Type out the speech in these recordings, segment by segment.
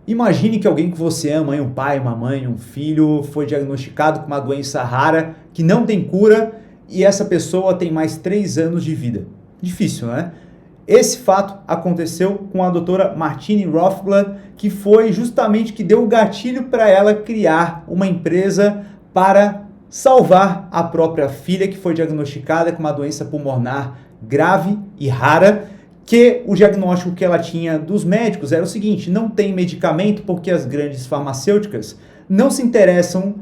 Imagine que alguém que você ama, um pai, uma mãe, um filho, foi diagnosticado com uma doença rara que não tem cura e essa pessoa tem mais 3 anos de vida. Difícil, né? Esse fato aconteceu com a doutora Martine Rothblatt, que foi justamente que deu o gatilho para ela criar uma empresa para salvar a própria filha, que foi diagnosticada com uma doença pulmonar grave e rara, que o diagnóstico que ela tinha dos médicos era o seguinte: não tem medicamento porque as grandes farmacêuticas não se interessam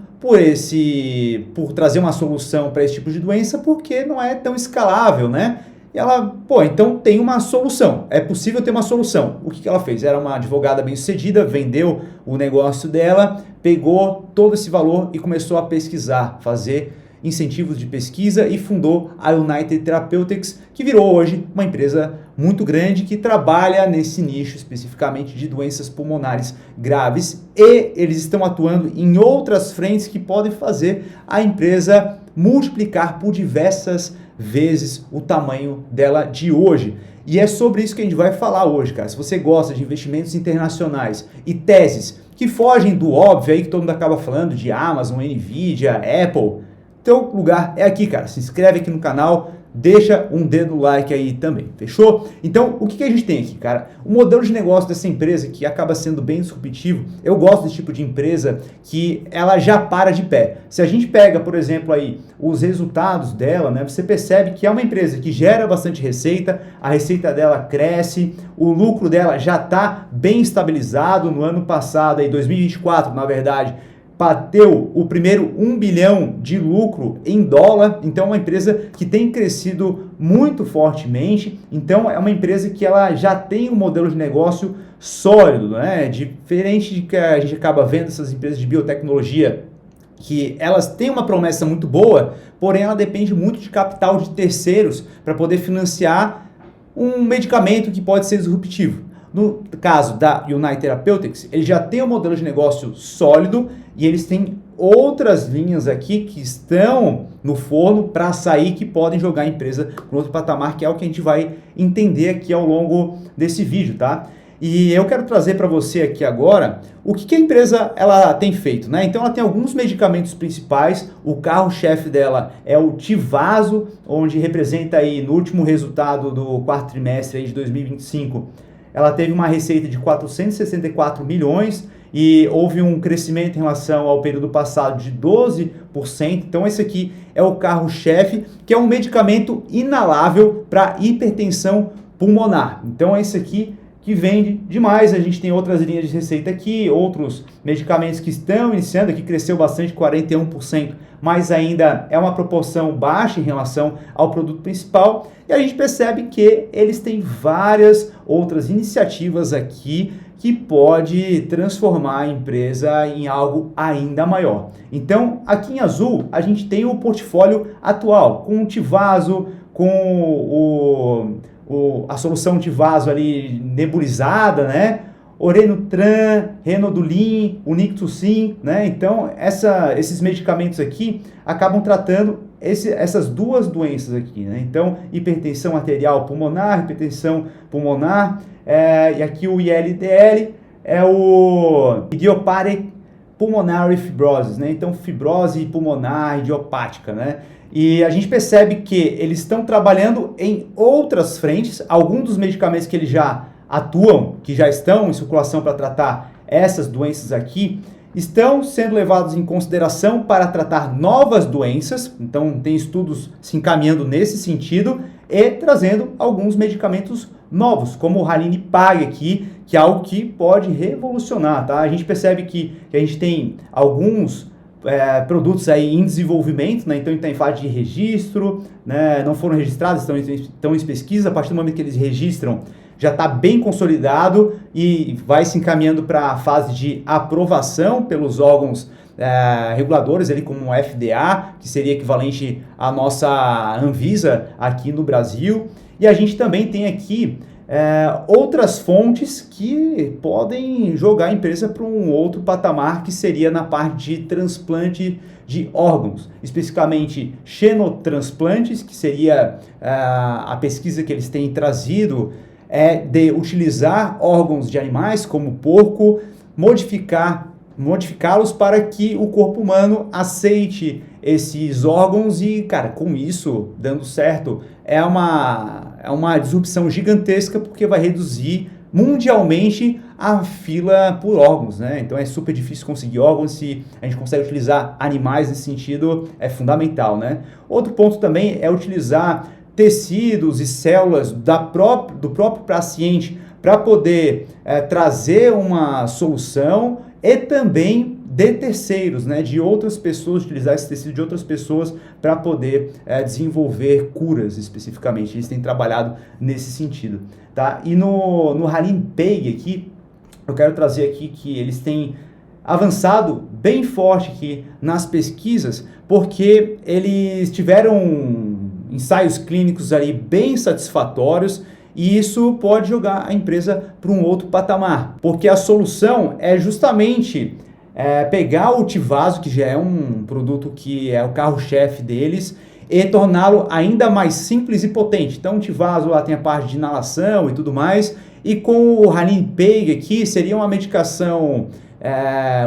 por trazer uma solução para esse tipo de doença, porque não é tão escalável, né? E ela, então tem uma solução, é possível ter uma solução. O que ela fez? Era uma advogada bem-sucedida, vendeu o negócio dela, pegou todo esse valor e começou a pesquisar, fazer incentivos de pesquisa e fundou a United Therapeutics, que virou hoje uma empresa muito grande que trabalha nesse nicho especificamente de doenças pulmonares graves, e eles estão atuando em outras frentes que podem fazer a empresa multiplicar por diversas vezes o tamanho dela de hoje. E é sobre isso que a gente vai falar hoje, cara. Se você gosta de investimentos internacionais e teses que fogem do óbvio aí que todo mundo acaba falando de Amazon, Nvidia, Apple, teu lugar é aqui, cara. Se inscreve aqui no canal, deixa um dedo no like aí também, fechou? Então, o que a gente tem aqui, cara? O modelo de negócio dessa empresa, que acaba sendo bem disruptivo. Eu gosto desse tipo de empresa que ela já para de pé. Se a gente pega, por exemplo, aí os resultados dela, né? Você percebe que é uma empresa que gera bastante receita, a receita dela cresce, o lucro dela já está bem estabilizado. No ano passado, aí 2024, na verdade, bateu o primeiro 1 bilhão de lucro em dólar. Então é uma empresa que tem crescido muito fortemente. Então é uma empresa que ela já tem um modelo de negócio sólido, né? Diferente de que a gente acaba vendo essas empresas de biotecnologia, que elas têm uma promessa muito boa, porém ela depende muito de capital de terceiros para poder financiar um medicamento que pode ser disruptivo. No caso da United Therapeutics, ele já tem um modelo de negócio sólido e eles têm outras linhas aqui que estão no forno para sair, que podem jogar a empresa para outro patamar, que é o que a gente vai entender aqui ao longo desse vídeo, tá? E eu quero trazer para você aqui agora o que a empresa ela tem feito, né? Então ela tem alguns medicamentos principais. O carro-chefe dela é o Tyvaso, onde representa aí no último resultado do quarto trimestre aí de 2025, ela teve uma receita de 464 milhões e houve um crescimento em relação ao período passado de 12%. Então esse aqui é o carro-chefe, que é um medicamento inalável para hipertensão pulmonar. Então esse aqui que vende demais. A gente tem outras linhas de receita aqui, outros medicamentos que estão iniciando, aqui cresceu bastante, 41%, mas ainda é uma proporção baixa em relação ao produto principal. E a gente percebe que eles têm várias outras iniciativas aqui que pode transformar a empresa em algo ainda maior. Então, aqui em azul, a gente tem o portfólio atual, com o Tyvaso, com a solução Tyvaso ali nebulizada, né? Orenitram, Renodulin, Unictussin, né? Então, esses medicamentos aqui acabam tratando essas duas doenças aqui, né? Então, hipertensão arterial pulmonar, hipertensão pulmonar, e aqui o ILDL é o Idiopathic Pulmonary Fibrosis, né? Então, fibrose pulmonar idiopática, né? E a gente percebe que eles estão trabalhando em outras frentes. Alguns dos medicamentos que eles já atuam, que já estão em circulação para tratar essas doenças aqui, estão sendo levados em consideração para tratar novas doenças. Então, tem estudos se encaminhando nesse sentido e trazendo alguns medicamentos novos, como o Ralinepag aqui, que é algo que pode revolucionar, tá? A gente percebe que a gente tem alguns produtos aí em desenvolvimento, né? Então está em fase de registro, né? Não foram registrados, estão em pesquisa. A partir do momento que eles registram, já está bem consolidado e vai se encaminhando para a fase de aprovação pelos órgãos reguladores, ali como o FDA, que seria equivalente à nossa Anvisa aqui no Brasil. E a gente também tem aqui outras fontes que podem jogar a empresa para um outro patamar, que seria na parte de transplante de órgãos, especificamente xenotransplantes, que seria a pesquisa que eles têm trazido, de utilizar órgãos de animais como porco modificá-los para que o corpo humano aceite esses órgãos e, cara, com isso, dando certo, é uma disrupção gigantesca porque vai reduzir mundialmente a fila por órgãos, né? Então é super difícil conseguir órgãos, se a gente consegue utilizar animais nesse sentido, é fundamental, né? Outro ponto também é utilizar tecidos e células do próprio paciente para poder trazer uma solução e também de terceiros, né, de outras pessoas, utilizar esse tecido de outras pessoas para poder desenvolver curas especificamente. Eles têm trabalhado nesse sentido, tá? E no Halim Pay aqui, eu quero trazer aqui que eles têm avançado bem forte aqui nas pesquisas, porque eles tiveram ensaios clínicos ali bem satisfatórios, e isso pode jogar a empresa para um outro patamar, porque a solução é justamente pegar o Tivaso, que já é um produto que é o carro-chefe deles, e torná-lo ainda mais simples e potente. Então o Tivaso lá tem a parte de inalação e tudo mais, e com o Halim Pay aqui seria uma medicação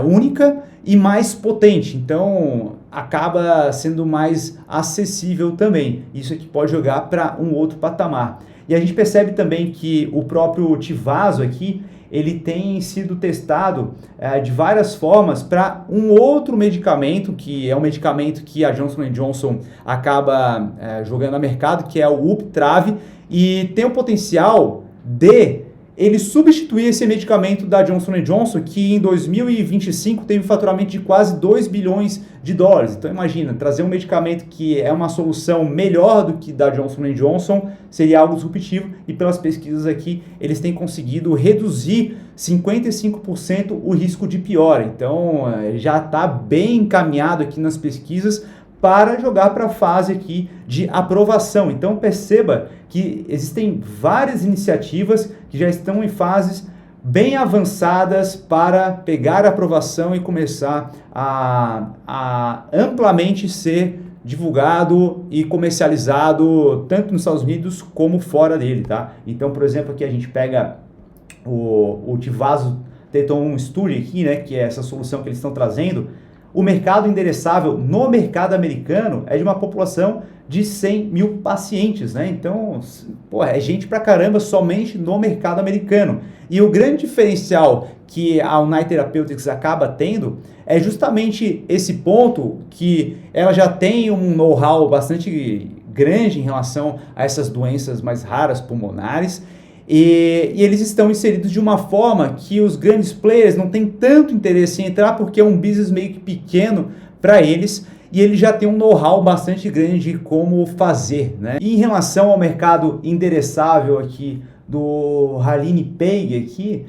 única e mais potente, então acaba sendo mais acessível também. Isso aqui pode jogar para um outro patamar. E a gente percebe também que o próprio Tivaso aqui, ele tem sido testado de várias formas para um outro medicamento, que é um medicamento que a Johnson & Johnson acaba jogando no mercado, que é o Uptravi, e tem o potencial de ele substituir esse medicamento da Johnson & Johnson, que em 2025 teve um faturamento de quase 2 bilhões de dólares. Então imagina, trazer um medicamento que é uma solução melhor do que da Johnson & Johnson seria algo disruptivo, e pelas pesquisas aqui eles têm conseguido reduzir 55% o risco de piora. Então já está bem encaminhado aqui nas pesquisas para jogar para a fase aqui de aprovação. Então perceba que existem várias iniciativas que já estão em fases bem avançadas para pegar a aprovação e começar a amplamente ser divulgado e comercializado tanto nos Estados Unidos como fora dele, tá? Então, por exemplo, aqui a gente pega o Tivaso Teton Study aqui, né, que é essa solução que eles estão trazendo. O mercado endereçável no mercado americano é de uma população de 100 mil pacientes, né? Então, é gente pra caramba somente no mercado americano. E o grande diferencial que a United Therapeutics acaba tendo é justamente esse ponto, que ela já tem um know-how bastante grande em relação a essas doenças mais raras pulmonares, e eles estão inseridos de uma forma que os grandes players não têm tanto interesse em entrar, porque é um business meio que pequeno para eles, e ele já tem um know-how bastante grande de como fazer, né? E em relação ao mercado endereçável aqui do Halim Pay aqui,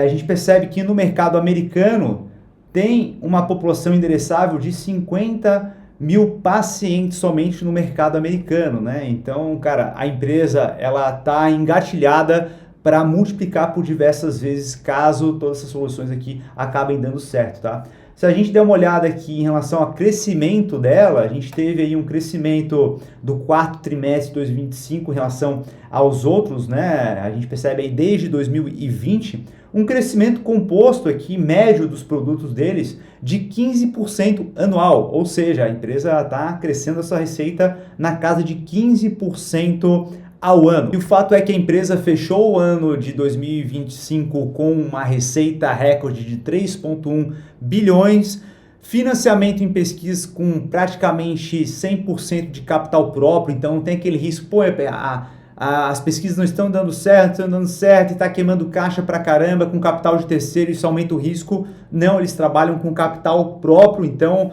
a gente percebe que no mercado americano tem uma população endereçável de 50 mil pacientes somente no mercado americano, né? Então, cara, a empresa ela tá engatilhada para multiplicar por diversas vezes caso todas essas soluções aqui acabem dando certo, tá? Se a gente der uma olhada aqui em relação ao crescimento dela, a gente teve aí um crescimento do quarto trimestre de 2025 em relação aos outros, né? A gente percebe aí desde 2020 um crescimento composto aqui, médio dos produtos deles, de 15% anual, ou seja, a empresa está crescendo essa receita na casa de 15% ao ano. E o fato é que a empresa fechou o ano de 2025 com uma receita recorde de 3,1 bilhões, financiamento em pesquisas com praticamente 100% de capital próprio, então não tem aquele risco, as pesquisas não estão dando certo, e está queimando caixa pra caramba com capital de terceiro, isso aumenta o risco. Não, eles trabalham com capital próprio, então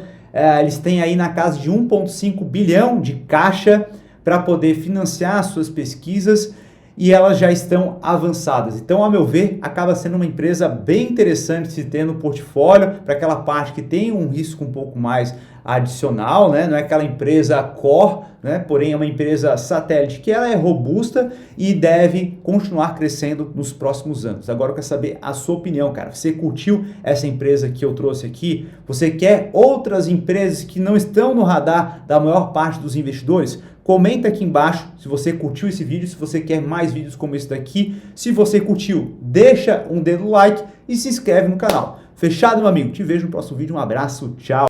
eles têm aí na casa de 1,5 bilhão de caixa para poder financiar as suas pesquisas, e elas já estão avançadas. Então, a meu ver, acaba sendo uma empresa bem interessante de se ter no portfólio, para aquela parte que tem um risco um pouco mais adicional, né? Não é aquela empresa core, né? Porém é uma empresa satélite que ela é robusta e deve continuar crescendo nos próximos anos. Agora eu quero saber a sua opinião, cara. Você curtiu essa empresa que eu trouxe aqui? Você quer outras empresas que não estão no radar da maior parte dos investidores? Comenta aqui embaixo se você curtiu esse vídeo, se você quer mais vídeos como esse daqui. Se você curtiu, deixa um dedo no like e se inscreve no canal. Fechado, meu amigo? Te vejo no próximo vídeo. Um abraço, tchau!